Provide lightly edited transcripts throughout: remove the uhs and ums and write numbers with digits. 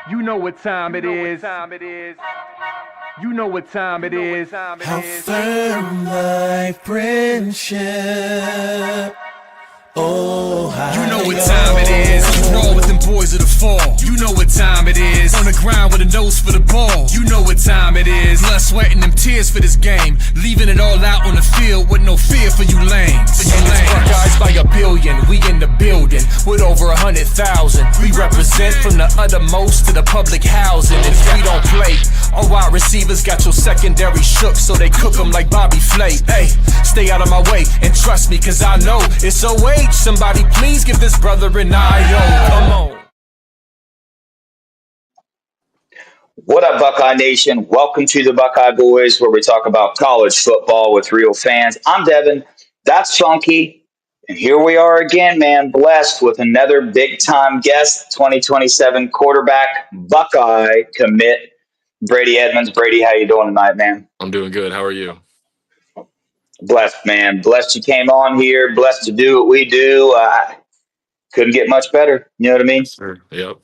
You know what time it is. You know what time it is. How firm my friendship. Oh, you know what time it is. You roll with them boys of the fall. You know what time it is. On the ground with a nose for the ball. You know what time it is. Blood, sweat, and them tears for this game. Leaving it all out on the field with no fear for you lanes. And it's Buckeyes by a billion. We in the building with over 100,000. We represent from the uttermost to the public housing. And if we don't play, all wide receivers got your secondary shook, so they cook them like Bobby Flay. Hey, stay out of my way and trust me, cause I know it's OH. Somebody please give this brother an IO. Come on. What up, Buckeye Nation? Welcome to the Buckeye Boys, where we talk about college football with real fans. I'm Devin. That's Funky. And here we are again, man, blessed with another big-time guest, 2027 quarterback, Buckeye commit, Brady Edmunds. Brady, how you doing tonight, man? I'm doing good. How are you? Blessed, man. Blessed you came on here. Blessed to do what we do. Couldn't get much better. You know what I mean? Yes, sir. Yep.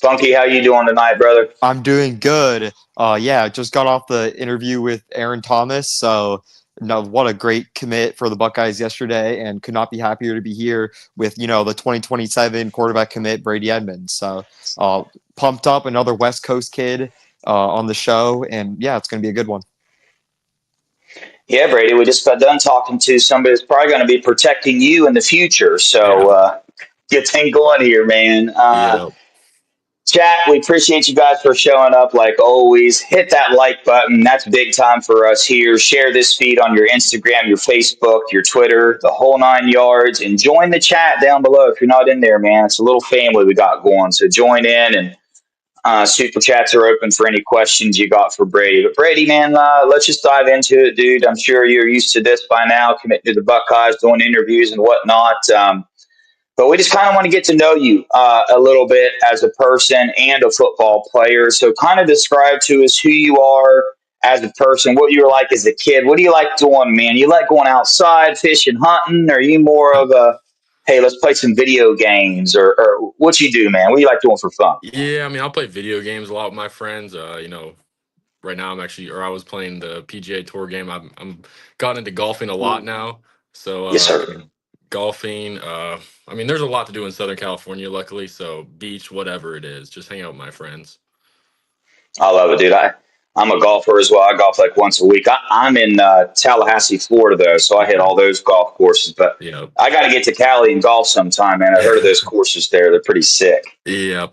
Funky, how you doing tonight, brother? I'm doing good. Just got off the interview with Aaron Thomas. So, no, what a great commit for the Buckeyes yesterday, and could not be happier to be here with, the 2027 quarterback commit, Brady Edmunds. So, pumped up, another West Coast kid on the show, and yeah, it's going to be a good one. Yeah, Brady, we just got done talking to somebody that's probably going to be protecting you in the future. So, get things going here, man. Yep. Chat, we appreciate you guys for showing up like always. Hit that like button. That's big time for us here. Share this feed on your Instagram, your Facebook, your Twitter, the whole 9 yards. And join the chat down below if you're not in there, man. It's a little family we got going. So join in, and super chats are open for any questions you got for Brady. But Brady, man, let's just dive into it, dude. I'm sure you're used to this by now, committing to the Buckeyes, doing interviews and whatnot. But we just kind of want to get to know you a little bit as a person and a football player. So kind of describe to us who you are as a person, what you were like as a kid. What do you like doing, man? You like going outside, fishing, hunting? Or are you more of a, hey, let's play some video games? Or what you do, man? What do you like doing for fun? Yeah, I mean, I'll play video games a lot with my friends. Right now I was playing the PGA Tour game. I'm gotten into golfing a lot now. So, Yes, sir. golfing. I mean, there's a lot to do in Southern California, luckily. So, beach, whatever it is, just hang out with my friends. I love it, dude. I'm a golfer as well. I golf like once a week. I'm in Tallahassee, Florida, though, so I hit all those golf courses. But Yeah. I got to get to Cali and golf sometime, man. I heard of those courses there. They're pretty sick. Yeah,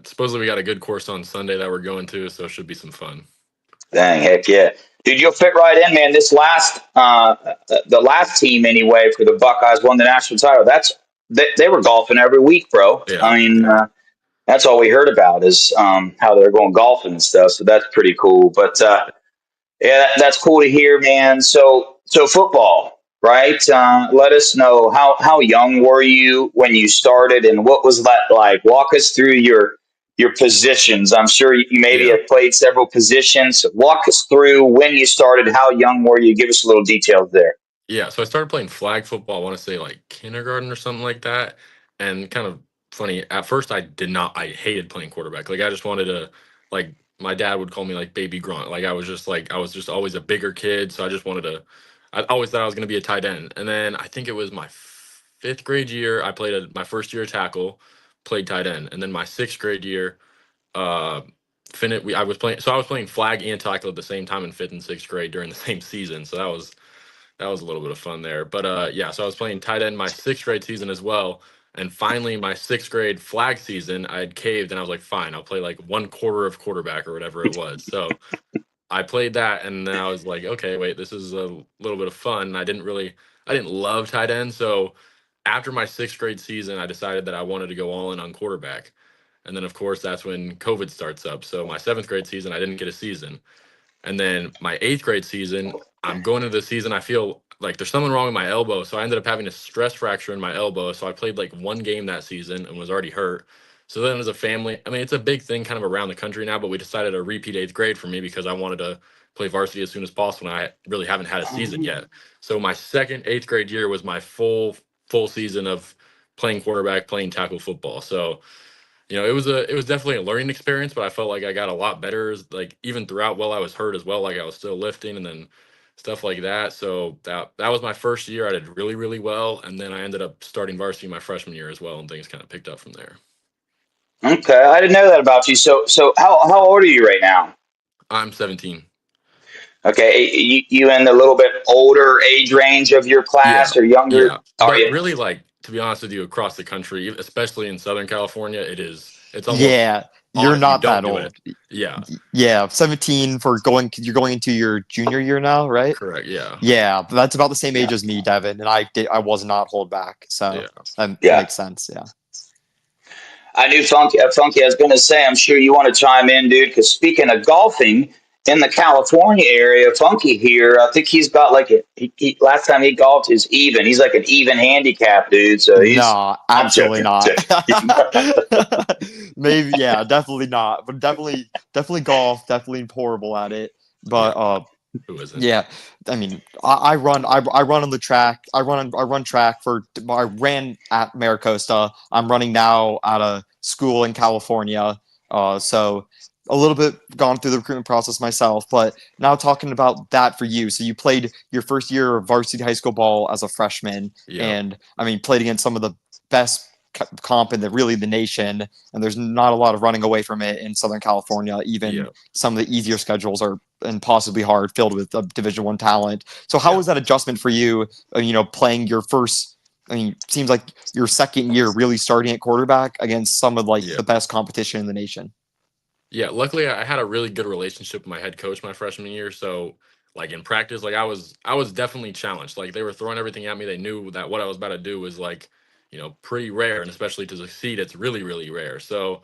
supposedly we got a good course on Sunday that we're going to, so it should be some fun. Dang, heck yeah. Dude, you'll fit right in, man. The last team anyway for the Buckeyes won the national title. They were golfing every week, bro. Yeah. I mean, that's all we heard about is how they're going golfing and stuff. So that's pretty cool. But yeah, that's cool to hear, man. So football, right? Let us know how young were you when you started, and what was that like? Walk us through your positions. I'm sure you maybe have played several positions. Walk us through when you started. How young were you? Give us a little details there. Yeah, so I started playing flag football, I want to say like kindergarten or something like that. And kind of funny, at first I hated playing quarterback. Like I just wanted to, like my dad would call me like baby grunt. Like I was just always a bigger kid. So I always thought I was going to be a tight end. And then I think it was my fifth grade year, I played my first year of tackle, played tight end. And then my sixth grade year, uh, I was playing flag and tackle at the same time in fifth and sixth grade during the same season. So that was a little bit of fun there. But yeah, so I was playing tight end my sixth grade season as well. And finally, my sixth grade flag season, I had caved and I was like, fine, I'll play like one quarter of quarterback or whatever it was. So I played that, and then I was like, okay, wait, this is a little bit of fun. I didn't love tight end. So after my sixth grade season, I decided that I wanted to go all in on quarterback. And then, of course, that's when COVID starts up. So my seventh grade season, I didn't get a season. And then my eighth grade season, I'm going into the season, I feel like there's something wrong with my elbow. So I ended up having a stress fracture in my elbow. So I played like one game that season and was already hurt. So then as a family, I mean, it's a big thing kind of around the country now, but we decided to repeat eighth grade for me because I wanted to play varsity as soon as possible. And I really haven't had a season yet. So my second eighth grade year was my full season of playing quarterback, playing tackle football. So it was definitely a learning experience, but I felt like I got a lot better. Like even throughout while I was hurt as well, like I was still lifting and then stuff like that. So that was my first year. I did really, really well, and then I ended up starting varsity my freshman year as well, and things kind of picked up from there. Okay, I didn't know that about you. So how old are you right now? I'm 17. Okay, you in the little bit older age range of your Yeah, class or yeah. younger? Are But you? really, like to be honest with you, across the country, especially in Southern California, it's almost Yeah, on you're if you not don't that do old. it. Yeah, Yeah, 17 for you're going into your junior year now, right? correct. Yeah, Yeah, that's about the same age Yeah, as me, Devin, and I was not hold back, so yeah. that yeah. makes sense. Yeah. I knew Funky. I was going to say, I'm sure you want to chime in, dude. Because speaking of golfing in the California area, Funky here, I think he's got like last time he golfed is even. He's like an even handicap, dude. So he's. No, I'm absolutely joking. not. Maybe, yeah, definitely not. But definitely golf, definitely horrible at it. Yeah, But who isn't? yeah, I mean, I run on the track. I run track for. I ran at Maricosta. I'm running now at a school in California. So a little bit gone through the recruitment process myself, but now talking about that for you. So you played your first year of varsity high school ball as a freshman, Yeah, and I mean, played against some of the best comp in the nation, and there's not a lot of running away from it in Southern California. Even yeah, some of the easier schedules are impossibly hard, filled with Division One talent. So how yeah. was that adjustment for you? Playing your first. I mean, seems like your second year really starting at quarterback against some of like Yeah. the best competition in the nation. Yeah, luckily I had a really good relationship with my head coach my freshman year. So like in practice, like I was definitely challenged. Like they were throwing everything at me. They knew that what I was about to do was like, pretty rare, and especially to succeed, it's really, really rare. So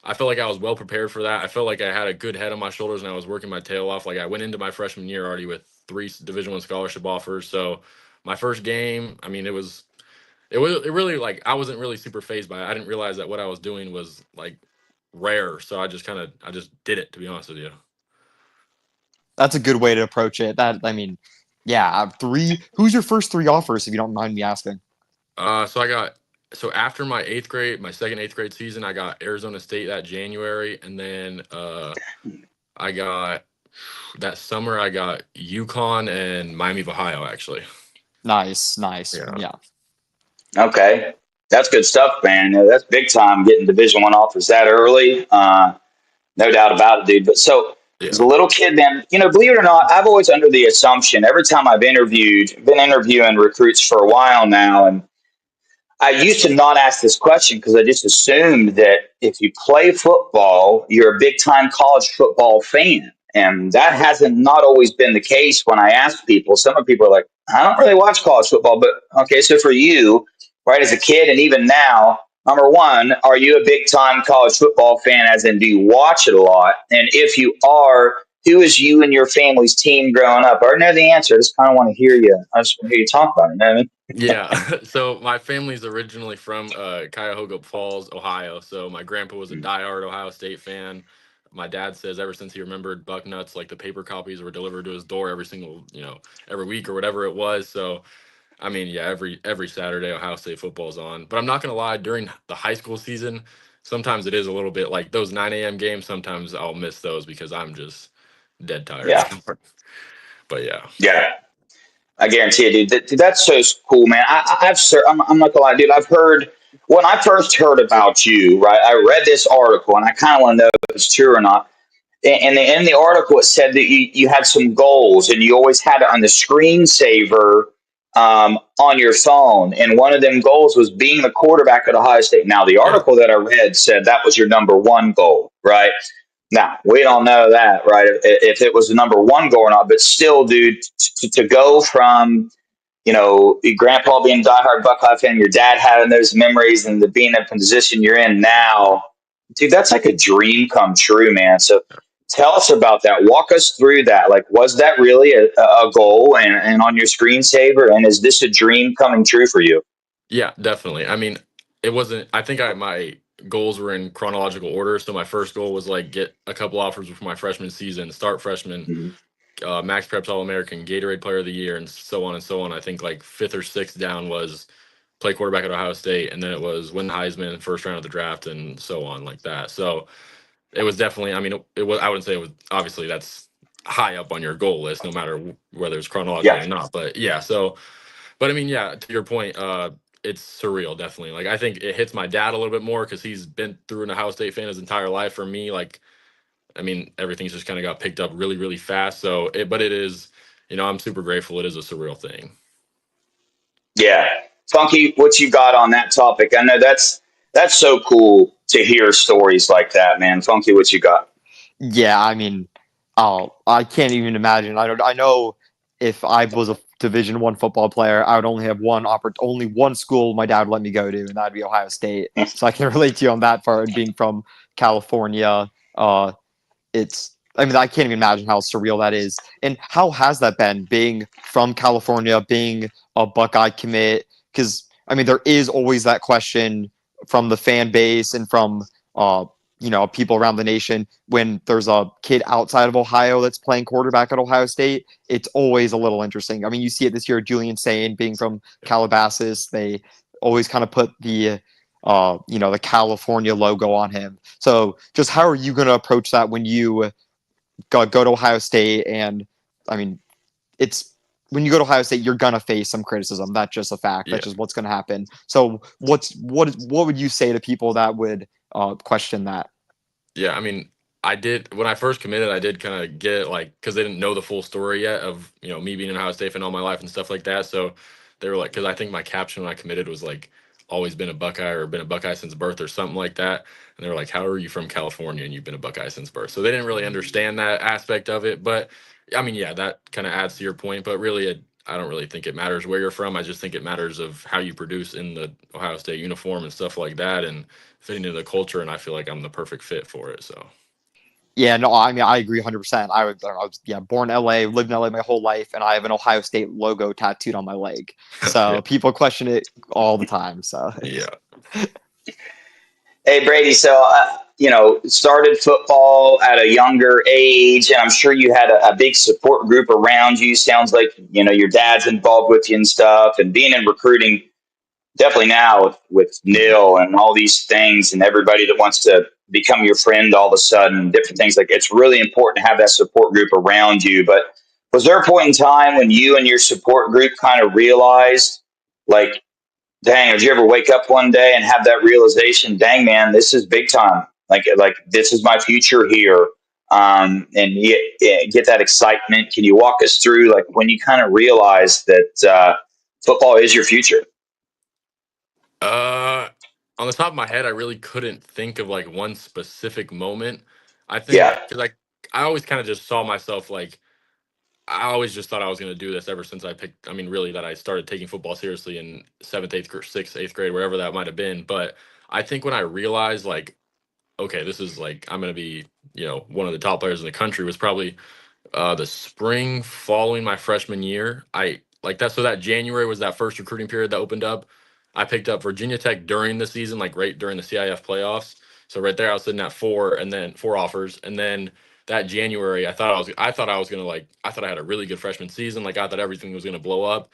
I felt like I was well prepared for that. I felt like I had a good head on my shoulders and I was working my tail off. Like I went into my freshman year already with three Division One scholarship offers. So my first game, I mean, it really like I wasn't really super phased by it. I didn't realize that what I was doing was like rare, so I just did it, to be honest with you. That's a good way to approach it. That I mean, yeah, three. Who's your first three offers, if you don't mind me asking? So after my second eighth grade season, I got Arizona State that January, and then I got that summer I got UConn and Miami of Ohio actually. Nice, nice. Yeah, Yeah. Okay, that's good stuff, man. That's big time getting Division One offers that early. No doubt about it, dude. But so as yeah, a little kid, man, believe it or not, I've always under the assumption every time been interviewing recruits for a while now, and I used to not ask this question because I just assumed that if you play football, you're a big time college football fan. And that hasn't not always been the case when I ask people. Some of people are like, I don't really watch college football, but okay, so for you, right, as a kid and even now, number one, are you a big time college football fan? As in, do you watch it a lot? And if you are, who is you and your family's team growing up? I already know the answer. I just kind of want to hear you. I just want to hear you talk about it. You know what I mean? yeah. So my family's originally from Cuyahoga Falls, Ohio. So my grandpa was a diehard Ohio State fan. My dad says ever since he remembered Buck Nuts, like the paper copies were delivered to his door every week or whatever it was. So I mean, yeah, every Saturday Ohio State football's on. But I'm not gonna lie, during the high school season, sometimes it is a little bit like those 9 a.m. games. Sometimes I'll miss those because I'm just dead tired. Yeah. But yeah, Yeah. I guarantee it, dude. That's so cool, man. I'm not gonna lie, dude. I've heard when I first heard about you, right? I read this article, and I kind of want to know if it's true or not. And in the article, it said that you had some goals, and you always had it on the screensaver on your phone. And one of them goals was being the quarterback at Ohio State. Now, the yeah, article that I read said that was your number one goal, right? Now, we don't know that, right? If it was the number one goal or not, but still, dude, to go from your grandpa being a diehard Buckeye fan, your dad having those memories, and the being in the position you're in now, dude, that's like a dream come true, man. So tell us about that. Walk us through that. Like, was that really a goal and on your screensaver? And is this a dream coming true for you? yeah, definitely. I mean, it wasn't. I think my goals were in chronological order. So my first goal was like get a couple offers before my freshman season, start freshman, Mhm. Max Preps All American, Gatorade Player of the Year, and so on and so on. I think like fifth or sixth down was play quarterback at Ohio State, and then it was win the Heisman, first round of the draft, and so on like that. So it was definitely. I mean, it was. I wouldn't say it was. Obviously, that's high up on your goal list, no matter whether it's chronologically or not. But yeah, so. But I mean, yeah, to your point, it's surreal, definitely. Like I think it hits my dad a little bit more because he's been through an Ohio State fan his entire life. For me, like, I mean, everything's just kind of got picked up really, really fast. So, but it is, I'm super grateful. It is a surreal thing. Yeah. Funky, what you got on that topic? I know that's so cool to hear stories like that, man. Funky, what you got? Yeah, I mean, I can't even imagine. I know if I was a Division One football player, I would only have only one school my dad would let me go to, and that'd be Ohio State. So I can relate to you on that part. Being from California, I mean, I can't even imagine how surreal that is. And how has that been, being from California, being a Buckeye commit? Because I mean, there is always that question from the fan base and from people around the nation when there's a kid outside of Ohio that's playing quarterback at Ohio State. It's always a little interesting. I mean, you see it this year. Julian Sain being from Calabasas, they always kind of put the the California logo on him. So just how are you going to approach that when you go to Ohio State? And I mean, it's when you go to Ohio State, you're gonna face some criticism. That's just a fact. That's just what's gonna happen. So what would you say to people that would question that? Yeah, I mean, I did when I first committed. I did kind of get like because they didn't know the full story yet of me being in Ohio State fan all my life and stuff like that. So they were like, because I think my caption when I committed was like, "Always been a Buckeye" or "Been a Buckeye since birth" or something like that. And they were like, "How are you from California and you've been a Buckeye since birth?" So they didn't really understand that aspect of it. But I mean, yeah, that kind of adds to your point. But really, I don't really think it matters where you're from. I just think it matters of how you produce in the Ohio State uniform and stuff like that, and fitting into the culture. And I feel like I'm the perfect fit for it. So. Yeah, no, I mean, I agree 100%. I was born in LA, lived in LA my whole life, and I have an Ohio State logo tattooed on my leg. So Yeah. people question it all the time. So Yeah. Hey, Brady. So, started football at a younger age, and I'm sure you had a big support group around you. Sounds like, your dad's involved with you and stuff, and being in recruiting definitely now with Neil and all these things and everybody that wants to become your friend all of a sudden, different things like it's really important to have that support group around you. But was there a point in time when you and your support group kind of realized, like, dang, did you ever wake up one day and have that realization, dang, man, this is big time. Like this is my future here. And get that excitement. Can you walk us through like when you kind of realize that football is your future? Uh, on the top of my head, I really couldn't think of like one specific moment. I think Yeah. because I always kind of just saw myself like I always just thought I was going to do this ever since I picked. I mean, really, that I started taking football seriously in seventh, eighth, sixth, eighth grade, wherever that might have been. But I think when I realized like, okay, this is like I'm going to be one of the top players in the country was probably the spring following my freshman year. I like that. So that January was that first recruiting period that opened up. I picked up Virginia Tech during the season, like right during the CIF playoffs. So right there, I was sitting at four offers, and then that January, I thought I had a really good freshman season. Like I thought everything was going to blow up,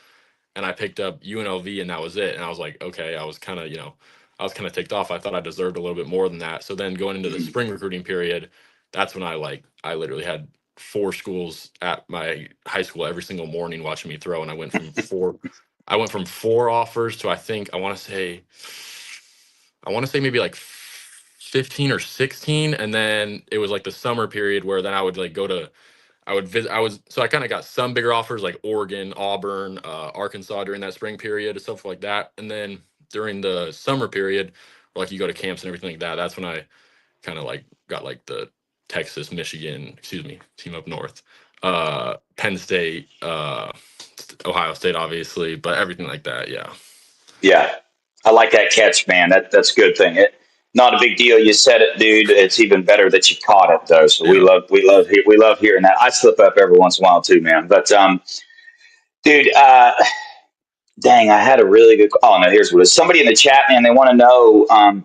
and I picked up UNLV, and that was it. And I was like, okay, I was kind of ticked off. I thought I deserved a little bit more than that. So then going into the spring recruiting period, that's when I literally had four schools at my high school every single morning watching me throw, and I went from four offers to I want to say maybe like 15 or 16, and then it was like the summer period where then I would like go to I would visit. I kind of got some bigger offers like Oregon, Auburn, Arkansas during that spring period and stuff like that. And then during the summer period, where, like you go to camps and everything like that, that's when I kind of like got like the Texas, Michigan, excuse me, team up north, Penn State, Ohio State, obviously, but everything like that. Yeah. Yeah, I like that catch, man. That's a good thing. Not a big deal. You said it, dude. It's even better that you caught it, though. So Yeah. we love hearing that. I slip up every once in a while too, man. But dude, dang, I had a really good. Oh no, here's what it is. Somebody in the chat, man. They want to know.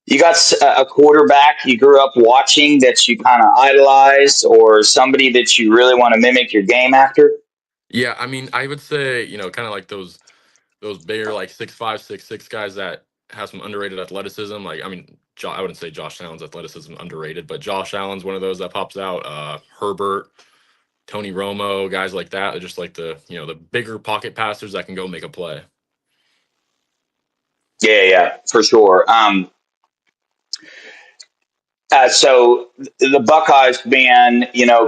You got a quarterback you grew up watching that you kind of idolized, or somebody that you really want to mimic your game after? Yeah. I mean, I would say, kind of like those those bigger like 6'5", 6'6" guys that have some underrated athleticism. Like I mean, I wouldn't say Josh Allen's athleticism underrated, but Josh Allen's one of those that pops out. Herbert, Tony Romo, guys like that. They're just like the bigger pocket passers that can go make a play. Yeah, for sure. So the Buckeyes, man,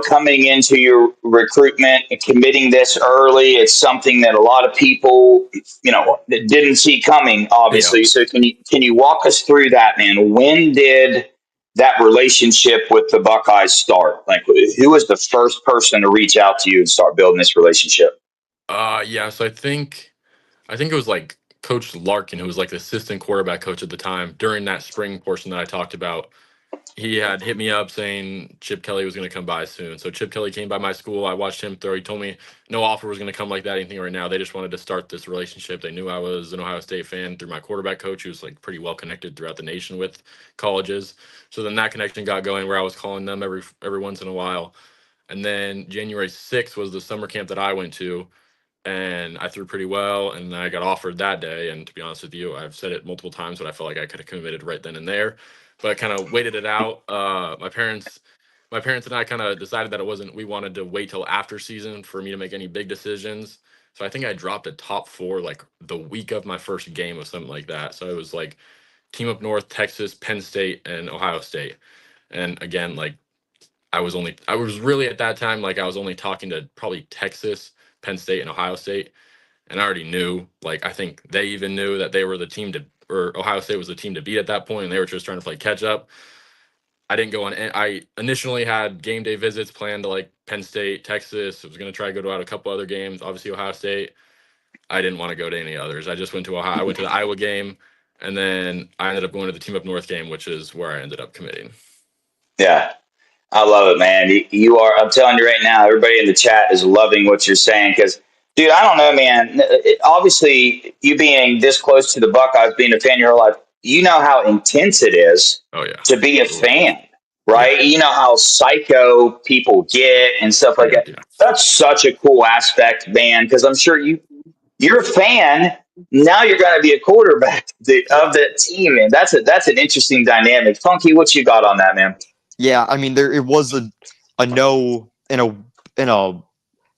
coming into your recruitment and committing this early, it's something that a lot of people, that didn't see coming, Yeah. obviously. So can you walk us through that, man? When did that relationship with the Buckeyes start? Like, who was the first person to reach out to you and start building this relationship? Yeah. So I think it was like Coach Larkin, who was like the assistant quarterback coach at the time during that spring portion that I talked about. He had hit me up saying Chip Kelly was going to come by soon. So Chip Kelly came by my school. I watched him throw. He told me no offer was going to come like that, anything right now. They just wanted to start this relationship. They knew I was an Ohio State fan through my quarterback coach, who was like pretty well connected throughout the nation with colleges. So then that connection got going where I was calling them every once in a while. And then January 6th was the summer camp that I went to, and I threw pretty well, and I got offered that day. And to be honest with you, I've said it multiple times, but I felt like I could have committed right then and there, but I kind of waited it out. My parents and I kind of decided that we wanted to wait till after season for me to make any big decisions. So I think I dropped a top 4 like the week of my first game or something like that. So it was like Team Up North, Texas, Penn State, and Ohio State. And again, like I was really at that time, like I was only talking to probably Texas, Penn State, and Ohio State. And I already knew, like, I think they even knew that they were the team or Ohio State was the team to beat at that point, and they were just trying to play catch up. I didn't go on. I initially had game day visits planned to like Penn State, Texas. I was going to try to go to a couple other games, obviously Ohio State. I didn't want to go to any others. I just went to Ohio. I went to the Iowa game, and then I ended up going to the Team Up North game, which is where I ended up committing. Yeah. I love it, man. You are, I'm telling you right now, everybody in the chat is loving what you're saying because, dude, I don't know, man. Obviously, you being this close to the Buckeyes, being a fan your whole life, you know how intense it is Oh yeah, to be a absolutely. fan, right? Yeah. You know how psycho people get and stuff like that. Yeah. That's such a cool aspect, man, because I'm sure you're a fan. Now you're going to be a quarterback of that team, and that's an interesting dynamic. Funky, what you got on that, man? Yeah, I mean, it was a no in a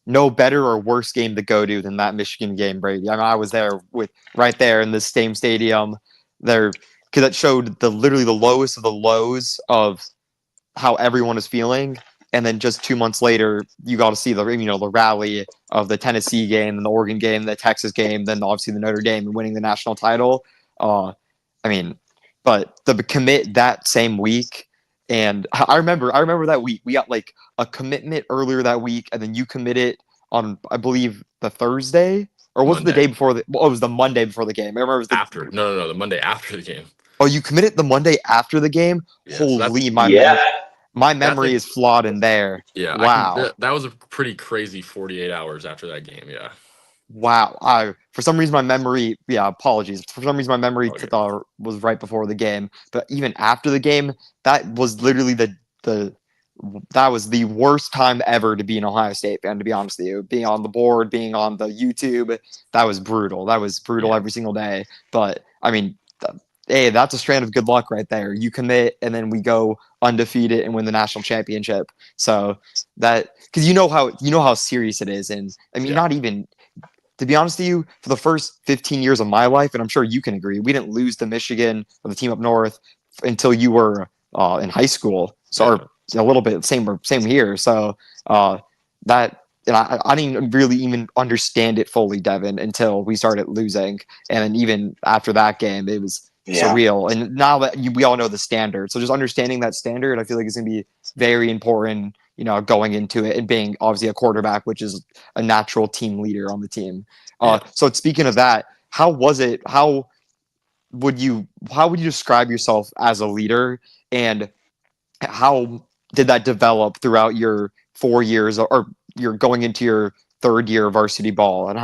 no better or worse game to go to than that Michigan game, Brady. I mean, I was there right there in the same stadium there because that showed literally the lowest of the lows of how everyone is feeling. And then just 2 months later, you got to see the rally of the Tennessee game and the Oregon game, the Texas game, then obviously the Notre Dame and winning the national title. I mean, but the commit that same week. And I remember that week we got like a commitment earlier that week, and then you committed on, I believe, the Thursday, or was it the Monday. day before? It was the Monday before the game. I remember it was After. No, the Monday after the game. Oh, you committed the Monday after the game. Yeah, so Holy, Yeah. my memory is flawed in there. Yeah, Wow. that was a pretty crazy 48 hours after that game. Yeah. Wow. For some reason, my memory, apologies. For some reason, my memory Oh, was right before the game. But even after the game, that was literally that was the worst time ever to be an Ohio State fan, to be honest with you. Being on the board, being on the YouTube, that was brutal. That was brutal every single day. But, I mean, hey, that's a strand of good luck right there. You commit, and then we go undefeated and win the national championship. So that, because you know how serious it is. And, I mean, not even... To be honest with you, for the first 15 years of my life, and I'm sure you can agree, we didn't lose to Michigan or the Team Up North until you were in high school. So, or a little bit same here. So that, and I didn't really even understand it fully, Devin, until we started losing. And then even after that game, it was surreal. And now that we all know the standard, so just understanding that standard, I feel like it's going to be very important, going into it and being obviously a quarterback, which is a natural team leader on the team. So speaking of that, how was it? How would you describe yourself as a leader, and how did that develop throughout your 4 years, or you're going into your third year of varsity ball? And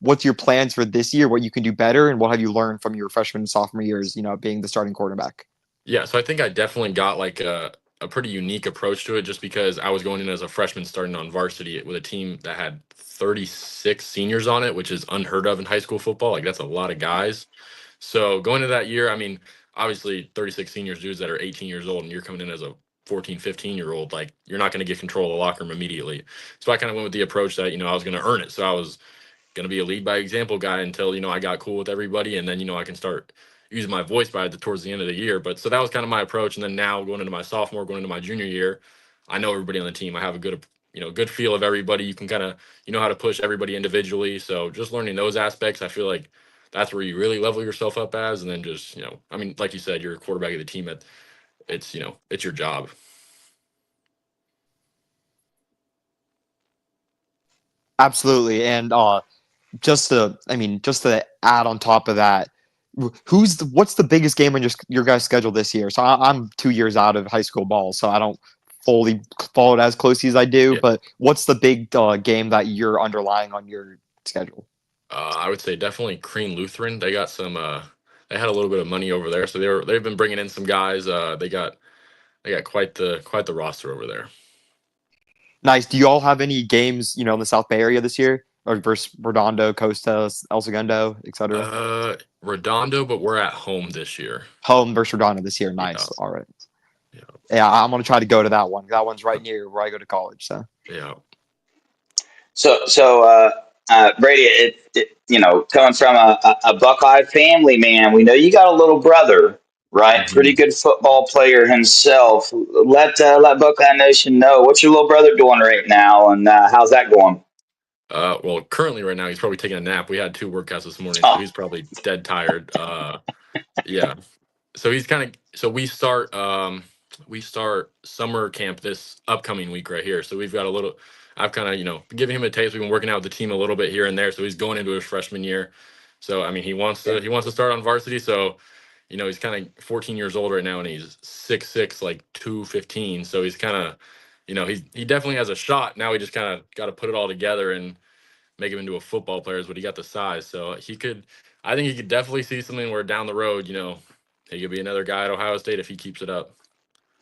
what's your plans for this year? What you can do better, and what have you learned from your freshman and sophomore years, being the starting quarterback? Yeah, so I think I definitely got like a pretty unique approach to it, just because I was going in as a freshman starting on varsity with a team that had 36 seniors on it, which is unheard of in high school football. Like, that's a lot of guys. So going into that year, I mean, obviously 36 seniors, dudes that are 18 years old, and you're coming in as a 14, 15-year-old, like, you're not going to get control of the locker room immediately. So I kind of went with the approach that, I was going to earn it. So I was going to be a lead by example guy until, I got cool with everybody. And then, I can start using my voice towards the end of the year. But so that was kind of my approach. And then now going into my sophomore, going into my junior year, I know everybody on the team. I have a good feel of everybody. You can kind of, how to push everybody individually. So just learning those aspects, I feel like that's where you really level yourself up as. And then just, I mean, like you said, you're a quarterback of the team. It's your job. Absolutely. And just to add on top of that, what's the biggest game on your guys' schedule this year? So I'm 2 years out of high school ball, so I don't fully follow it as closely as I do. Yeah. But what's the big game that you're underlying on your schedule? I would say definitely Crean Lutheran. They got some. They had a little bit of money over there, so they've been bringing in some guys. They got quite the roster over there. Nice. Do you all have any games, in the South Bay area this year, or versus Redondo, Costa, El Segundo, etc.? Redondo, but we're at home this year. Home versus Redondo this year. Nice. Yeah. All right. Yeah, I'm gonna try to go to that one. That one's right near where I go to college. So yeah. So Brady, coming from a Buckeye family, man, we know you got a little brother, right? Mm-hmm. Pretty good football player himself. Let Buckeye Nation know what's your little brother doing right now, and how's that going? Well, currently right now he's probably taking a nap. We had 2 workouts this morning, so he's probably dead tired. Yeah. So we start summer camp this upcoming week right here. So we've got I've kind of, giving him a taste. We've been working out with the team a little bit here and there. So he's going into his freshman year. So, I mean, he wants to start on varsity. So, he's kind of 14 years old right now, and he's 6'6", like 215. So he's kind of, he definitely has a shot. Now he just kind of got to put it all together and make him into a football player, but he got the size. So I think he could definitely see something where down the road, he could be another guy at Ohio State if he keeps it up.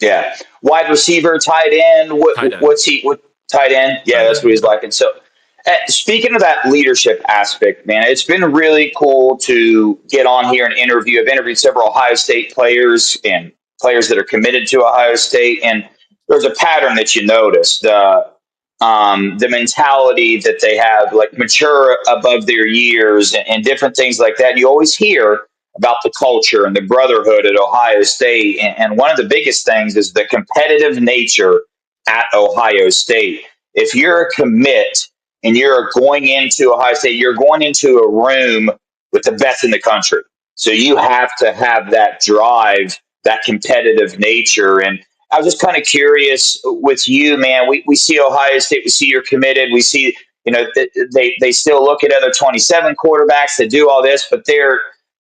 Yeah. Wide receiver, tight end. Tight end. What's he? What tight end? Yeah, that's what he's liking. So, speaking of that leadership aspect, man, it's been really cool to get on here and interview. I've interviewed several Ohio State players and players that are committed to Ohio State, and there's a pattern that you notice. The mentality that they have, like mature above their years and different things like that. You always hear about the culture and the brotherhood at Ohio State. And one of the biggest things is the competitive nature at Ohio State. If you're a commit and you're going into Ohio State, you're going into a room with the best in the country. So you have to have that drive, that competitive nature. And I was just kind of curious with you, man. We see Ohio State, we see you're committed. We see, they still look at other 27 quarterbacks that do all this, but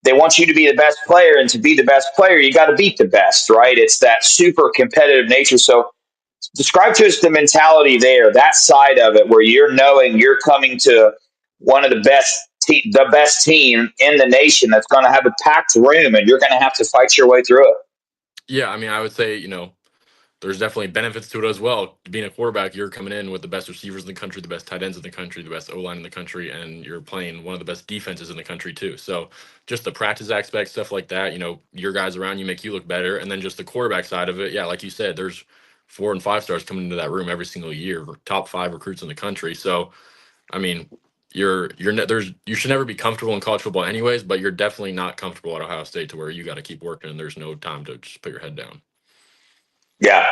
they want you to be the best player, and to be the best player, you got to beat the best, right? It's that super competitive nature. So describe to us the mentality there, that side of it, where you're knowing you're coming to one of the best team in the nation that's going to have a packed room, and you're going to have to fight your way through it. Yeah, I mean, I would say, there's definitely benefits to it as well. Being a quarterback, you're coming in with the best receivers in the country, the best tight ends in the country, the best O-line in the country, and you're playing one of the best defenses in the country too. So just the practice aspect, stuff like that, your guys around you make you look better. And then just the quarterback side of it, yeah, like you said, there's 4 and 5 stars coming into that room every single year, top 5 recruits in the country. So, I mean, you should never be comfortable in college football anyways, but you're definitely not comfortable at Ohio State to where you got to keep working and there's no time to just put your head down. Yeah,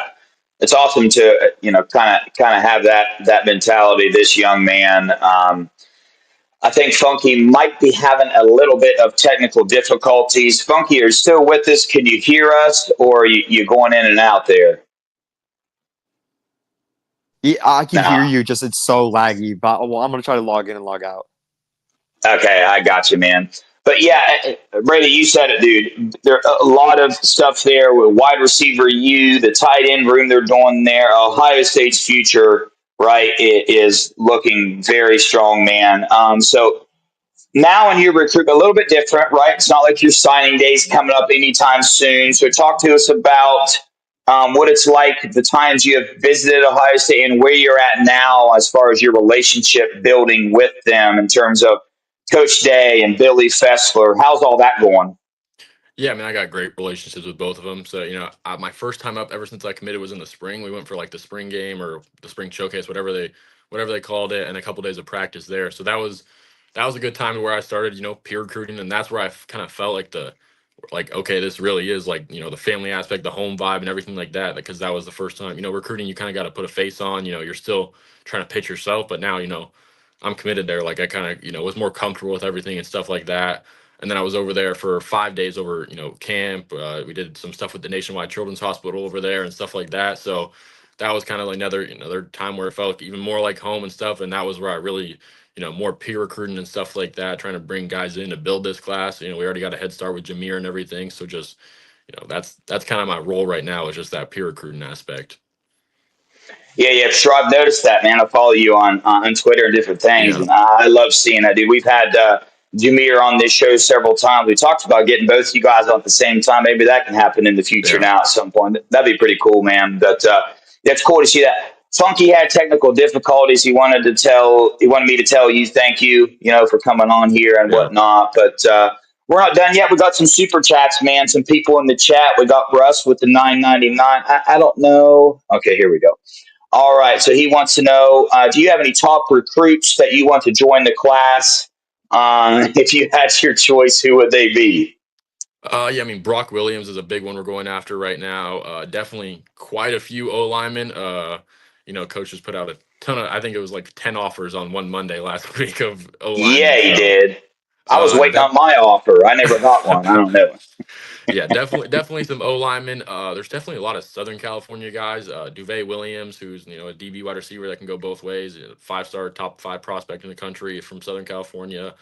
it's awesome to kind of have that mentality. This young man, I think Funky might be having a little bit of technical difficulties. Funky, are you still with us? Can you hear us, or are you going in and out there? Yeah, I can hear you. Just it's so laggy. But I'm gonna try to log in and log out. Okay, I got you, man. But yeah, Brady, you said it, dude. There are a lot of stuff there with wide receiver the tight end room they're doing there. Ohio State's future, right, is looking very strong, man. So now in your recruit, a little bit different, right? It's not like your signing day's coming up anytime soon. So talk to us about what it's like, the times you have visited Ohio State, and where you're at now as far as your relationship building with them in terms of Coach Day and Billy Fesler. How's all that going? Yeah, I mean, I got great relationships with both of them. So, my first time up ever since I committed was in the spring. We went for like the spring game or the spring showcase, whatever they called it, and a couple days of practice there. So that was a good time where I started, peer recruiting, and that's where I kind of felt like okay, this really is like the family aspect, the home vibe, and everything like that. Because that was the first time, recruiting. You kind of got to put a face on. You're still trying to pitch yourself, but now I'm committed there. Like I kind of was more comfortable with everything and stuff like that. And then I was over there for 5 days over camp. We did some stuff with the Nationwide Children's Hospital over there and stuff like that. So that was kind of like another time where it felt even more like home and stuff. And that was where I really more peer recruiting and stuff like that, trying to bring guys in to build this class. We already got a head start with Jameer and everything. So just, that's kind of my role right now, is just that peer recruiting aspect. Yeah, sure. I've noticed that, man. I follow you on Twitter and different things, Yeah. and I love seeing that, dude. We've had Jameer on this show several times. We talked about getting both you guys on at the same time. Maybe that can happen in the future Yeah. now at some point. That'd be pretty cool, man. But that's cool to see that. Funky had technical difficulties. He wanted me to tell you thank you, for coming on here and Yeah. whatnot. But we're not done yet. We got some super chats, man. Some people in the chat. We got Russ with the 9.99. I don't know. Okay, here we go. All right. So he wants to know, do you have any top recruits that you want to join the class? If you had your choice, who would they be? Yeah, I mean, Brock Williams is a big one we're going after right now. Definitely quite a few O linemen. Coach just put out a ton of, I think it was like 10 offers on one Monday last week of O linemen. Yeah, he So, did. I was waiting on my offer. I never got one. I don't know. yeah, definitely some O linemen. There's definitely a lot of Southern California guys. Duvet Williams, who's a DB wide receiver that can go both ways, a 5-star top 5 prospect in the country from Southern California.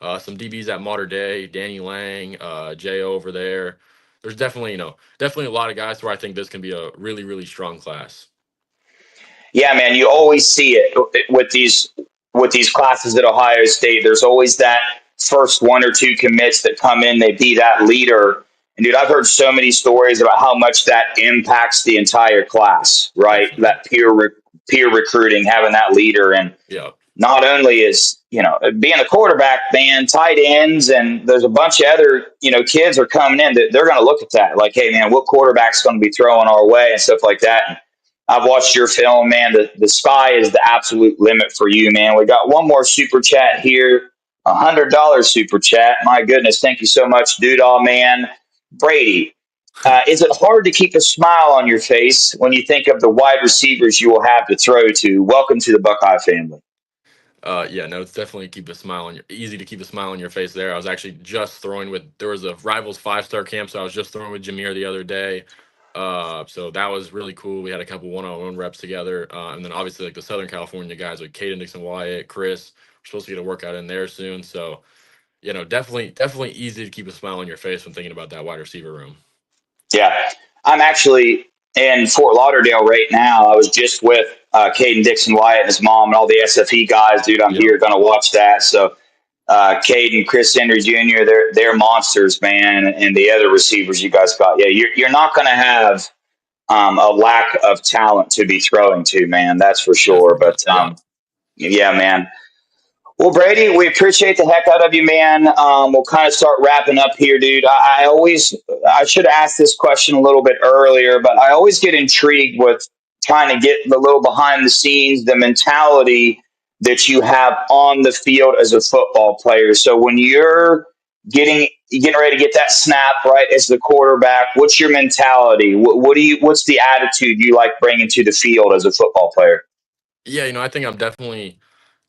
Some DBs at Mater Day, Danny Lang, Jo over there. There's definitely a lot of guys where I think this can be a really, really strong class. Yeah, man, you always see it with these classes at Ohio State. There's always that first one or two commits that come in. They be that leader. And dude, I've heard so many stories about how much that impacts the entire class. Right, Definitely. that peer recruiting, having that leader, and Yeah. not only is being a quarterback, man, tight ends, and there's a bunch of other kids are coming in that they're going to look at that like, hey, man, what quarterback's going to be throwing our way and stuff like that. And I've watched your film, man. The sky is the absolute limit for you, man. We got one more super chat here, $100 super chat. My goodness, thank you so much, dude. Oh man, Brady. Is it hard to keep a smile on your face when you think of the wide receivers you will have to throw to? Welcome to the Buckeye family. Yeah, no, it's definitely easy to keep a smile on your face there. I was actually just there was a Rivals 5-star camp, so I was just throwing with Jameer the other day. So that was really cool. We had a couple one-on-one reps together. And then obviously like the Southern California guys like Caden Dixon Wyatt, Chris, we're supposed to get a workout in there soon. So, definitely easy to keep a smile on your face when thinking about that wide receiver room. Yeah, I'm actually in Fort Lauderdale right now. I was just with Caden Dixon Wyatt and his mom and all the SFE guys. Dude, I'm Yeah. here going to watch that. So Caden, Chris Henry Jr., they're monsters, man, and the other receivers you guys got. Yeah, you're not going to have a lack of talent to be throwing to, man. That's for sure. Definitely But not. Yeah. yeah, man. Well, Brady, we appreciate the heck out of you, man. We'll kind of start wrapping up here, dude. I should have asked this question a little bit earlier, but I always get intrigued with trying to get the little behind the scenes, the mentality that you have on the field as a football player. So when you're getting ready to get that snap right as the quarterback, what's your mentality? What's the attitude you like bringing to the field as a football player? Yeah, I think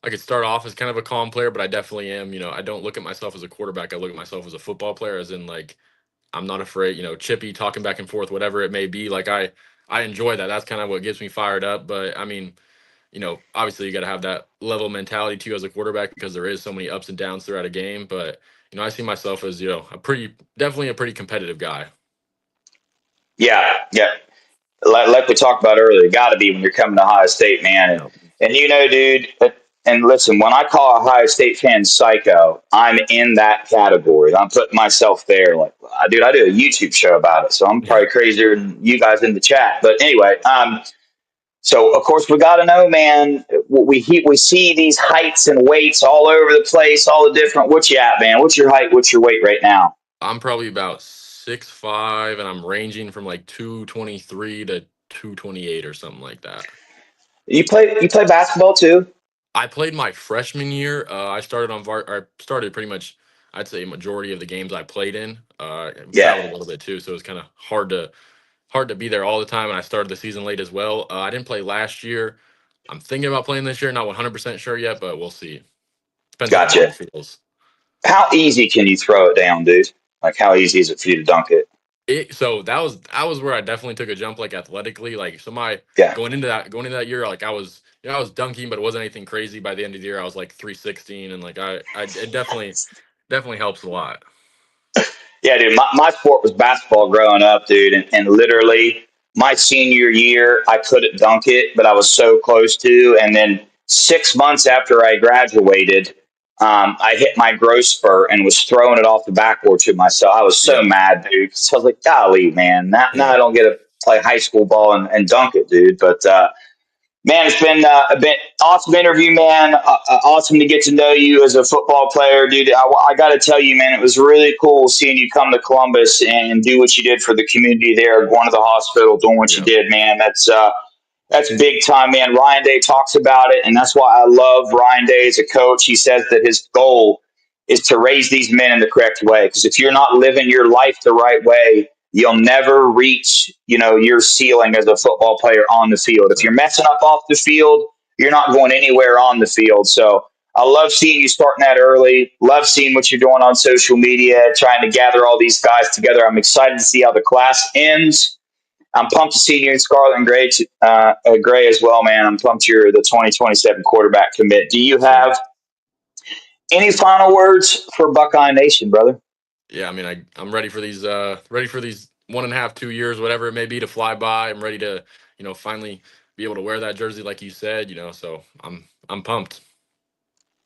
I could start off as kind of a calm player, but I definitely am. I don't look at myself as a quarterback. I look at myself as a football player, as in like I'm not afraid, chippy, talking back and forth, whatever it may be. Like I enjoy that. That's kind of what gets me fired up. But I mean, obviously you got to have that level of mentality too as a quarterback because there is so many ups and downs throughout a game. But I see myself as definitely a pretty competitive guy. Yeah. Like we talked about earlier, got to be when you're coming to Ohio State, man. Yeah. And dude, and listen, when I call Ohio State fans psycho, I'm in that category. I'm putting myself there. Like, dude, I do a YouTube show about it, so I'm Yeah. probably crazier than you guys in the chat. But anyway, so of course we got to know, man. We see these heights and weights all over the place, all the different. What you at, man? What's your height? What's your weight right now? I'm probably about 6'5", and I'm ranging from like 223 to 228 or something like that. You play basketball too? I played my freshman year. I started on I started pretty much, I'd say, majority of the games I played in. And traveled a Yeah. little bit too, so it's kind of hard to be there all the time. And I started the season late as well. I didn't play last year. I'm thinking about playing this year. Not 100% sure yet, but we'll see. Depends on how Gotcha. it feels. How easy can you throw it down, dude? Like, how easy is it for you to dunk it? So that was where I definitely took a jump, like athletically. Like, so my Yeah. going into that year, like I was dunking, but it wasn't anything crazy. By the end of the year, I was like 316, and like it definitely helps a lot. Yeah, dude. My sport was basketball growing up, dude, and literally my senior year, I couldn't dunk it, but I was so close to. And then 6 months after I graduated, I hit my growth spurt and was throwing it off the backboard to myself. I was so Yep. mad, dude. So I was like, golly, man, now Yeah. I don't get to play high school ball and dunk it, dude. But man, it's been a bit awesome interview, man. Awesome to get to know you as a football player, dude. I got to tell you, man, it was really cool seeing you come to Columbus and do what you did for the community there, going to the hospital, doing what you Yep. did, man. That's big time, man. Ryan Day talks about it, and that's why I love Ryan Day as a coach. He says that his goal is to raise these men in the correct way. Because if you're not living your life the right way, you'll never reach, your ceiling as a football player on the field. If you're messing up off the field, you're not going anywhere on the field. So I love seeing you starting that early. Love seeing what you're doing on social media, trying to gather all these guys together. I'm excited to see how the class ends. I'm pumped to see you in Scarlet and Gray as well, man. I'm pumped you're the 2027 quarterback commit. Do you have any final words for Buckeye Nation, brother? Yeah, I mean, I'm ready for these 1.5, 2 years, whatever it may be, to fly by. I'm ready to, finally be able to wear that jersey, like you said, so I'm pumped.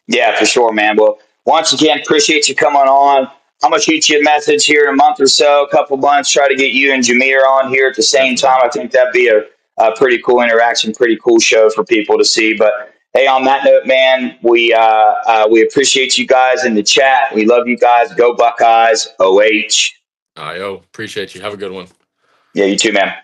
Yeah, for sure, man. Well, once again, appreciate you coming on. I'm gonna shoot you a message here in a month or so, a couple months, try to get you and Jameer on here at the same Definitely. time. I think that'd be a pretty cool interaction, pretty cool show for people to see. But hey, on that note, man, we appreciate you guys in the chat. We love you guys. Go Buckeyes. OH. Appreciate you. Have a good one. Yeah, you too, man.